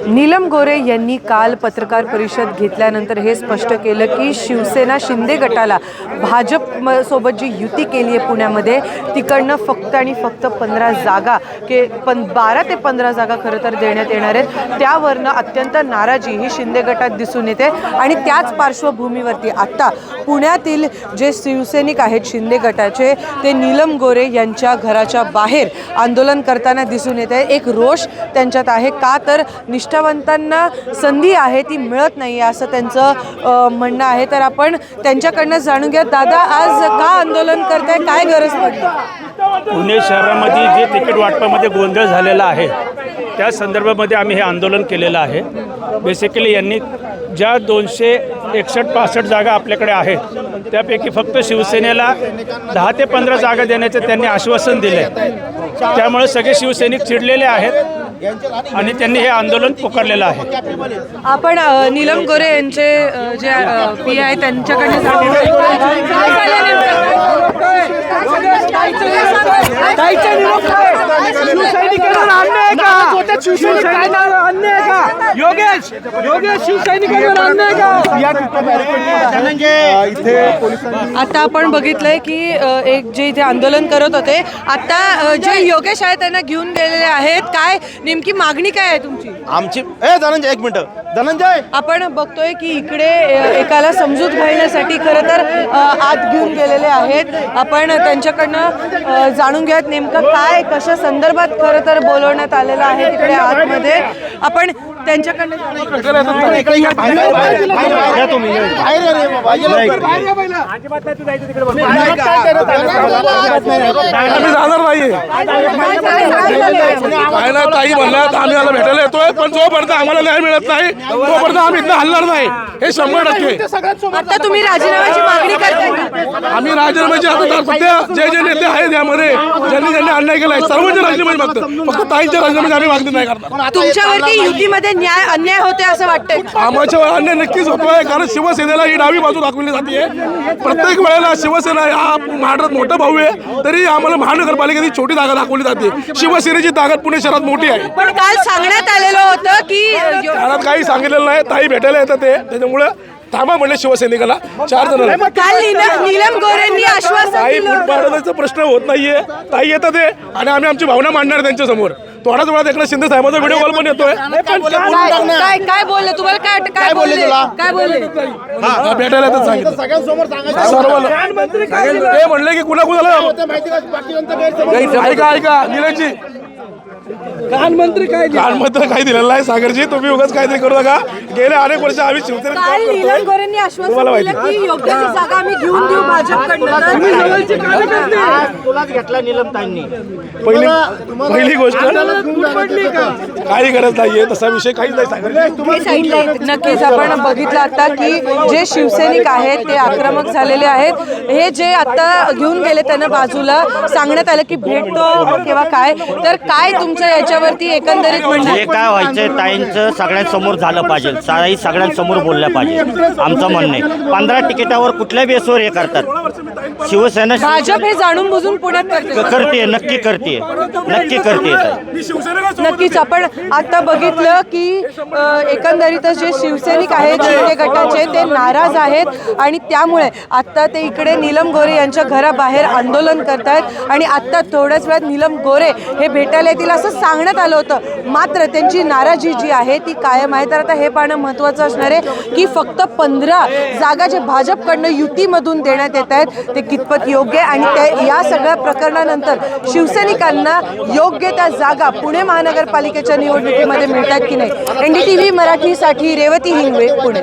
नीलम गोरे यांनी काल पत्रकार परिषद घेतल्यानंतर हे स्पष्ट केलं की शिवसेना शिंदे गटाला भाजप सोबत जी युती केली आहे पुण्यामध्ये तिकडनं फक्त आणि फक्त 15 जागा 12 ते 15 जागा खरं तर देण्यात येणार आहेत। त्यावरनं अत्यंत नाराजी ही शिंदे गटात दिसून येते आणि त्याच पार्श्वभूमीवरती आता पुण्यातील जे शिवसैनिक आहेत शिंदे गटाचे ते नीलम गोरे यांच्या घराच्या बाहेर आंदोलन करताना दिसून येत आहे। एक रोष त्यांच्यात आहे का तर निष्ठावंतांना संधी आहे ती मिळत नाही असं त्यांचं म्हणणं आहे। तर आपण त्यांच्याकडनं जाणून घ्या, दादा आज का आंदोलन करताय, काय गरज पडली? पुणे शहरामध्ये जे तिकीट वाटपामध्ये गोंधळ झालेला आहे त्या संदर्भामध्ये आम्ही हे आंदोलन केलेलं आहे। बेसिकली यांनी ज्या 261-65 जागा आपल्याकडे आहेत त्यापैकी फक्त शिवसेनेला 10 ते 15 जागा देण्याचे त्यांनी आश्वासन दिले। त्यामुळे सगळे शिवसैनिक चिडलेले आहेत आणि त्यांनी हे आंदोलन पुकारलेलं आहे। आपण नीलम गोरे यांचे जे पी आहे त्यांच्याकडे आता आपण बघितलंय की एक जे इथे आंदोलन करत होते आता जे योगेश आहे त्यांना घेऊन गेलेले आहेत। काय नेमकी मागणी काय आहे तुमची? आमची धनंजय एक मिनिट धनंजय आपण बघतोय की इकडे एकाला समजूत घालण्यासाठी खरं तर आत घेऊन गेलेले आहेत। आपण त्यांच्याकडनं जाणून घ्यात नेमकं काय कशा संदर्भात खरं तर बोलवण्यात आलेलं आहे तिकडे आतमध्ये। आपण त्यांच्याकडनं ताई म्हणलं आम्ही याला भेटायला येतोय पण जोपर्यंत आम्हाला न्याय मिळत नाही तोपर्यंत आम्ही इथं हलणार नाही हे 100%। आता तुम्ही राजीनाम्याची मागणी करताय? आम्ही राजीनाम्याची आता सध्या जे नेते आहेत यामध्ये ज्यांनी अन्याय केलाय सर्वांचे राजीनामे मागतात, फक्त ताईंच्या राजीनाम्याची आम्ही मागणी नाही करणार। तुमच्यावरती युतीमध्ये अन्याय होते असं वाटतंय? आमच्या अन्याय नक्कीच होतोय कारण शिवसेनेला ही डावी बाजू दाखवली जाते। प्रत्येक वेळेला शिवसेना हा महाराष्ट्रात मोठा भाऊ आहे तरी आम्हाला महानगरपालिकेची छोटी जागा दाखवली जाते। शिवसेनेची ताकद पुणे शहरात मोठी आहे। पण काल सांगण्यात आलेलं होतं की शहरात काही सांगितलेलं नाही, ताई भेटायला येतात ते त्याच्यामुळे थांबा म्हणले शिवसैनिकाला 4 जण। काल नीलम गोरेंनी आश्वासन ताई दिलं फुटपाथचा प्रश्न होत नाहीये, ताई येतात ते आणि आम्ही आमची भावना मांडणार त्यांच्या समोर। थोड्याच वेळात एकनाथ शिंदे साहेबांचा व्हिडिओ कॉल पण येतोय। काय बोलले तुम्हाला? काय बोलले काय बोलले? भेटायला येतात सांगितलं सर्वांना। ते म्हणले की कुणाकुणाला ऐका निलेशजी प्रधानमंत्री काय दिलेलं आहे सागरजी, तुम्ही उगाच काहीतरी करू नका। गेले अनेक वर्ष आम्ही शिवसेनेत काम करतोय, गोरेंनी आश्वासन दिलं की योग्य ती जागा आम्ही घेऊन देऊ भाजपकडनं। पहिली गोष्ट काही गरज नाहीये, तसा विषय काहीच नाही सागरजी। नक्कीच आपण बघितलं आता की जे शिवसैनिक आहेत ते आक्रमक झालेले आहेत। हे जे आता घेऊन गेले त्यांना बाजूला सांगण्यात आलं की भेटतो किंवा काय, तर काय तुमचं याच्यावरती एकंदरीत म्हणणं? जे काय व्हायचंय ताईंचं सगळ्यांसमोर झालं पाहिजे, ताई सगळ्यांसमोर बोलल्या पाहिजे आमचं म्हणणं आहे। 15 तिकिटावर कुठल्या बेसवर हे करतात शिवसेना भाजप हे जाणून बुजून पुण्यात करते, नक्की करते। नक्कीच आपण आता बघितलं की एकंदरीतच जे शिवसैनिक आहेत शिंदे गटाचे ते नाराज आहेत आणि त्यामुळे आता ते इकडे नीलम गोरे यांच्या घराबाहेर आंदोलन करतायत आणि आता थोड्याच वेळात नीलम गोरे हे भेटायला येतील असं सांगण्यात आलं होतं। मात्र त्यांची नाराजी जी आहे ती कायम आहे। तर आता हे पाहणं महत्त्वाचं असणार आहे की फक्त 15 जागा जे भाजपकडनं युतीमधून देण्यात येत आहेत ते कितपत योग्य आहे आणि या सगळ्या प्रकरणानंतर शिवसैनिकांना योग्य त्या जागा पुणे महानगरपालिकेच्या निवडणुकीमध्ये मिळतात की नाही। NDTV मराठीसाठी रेवती हिंगवे, पुणे।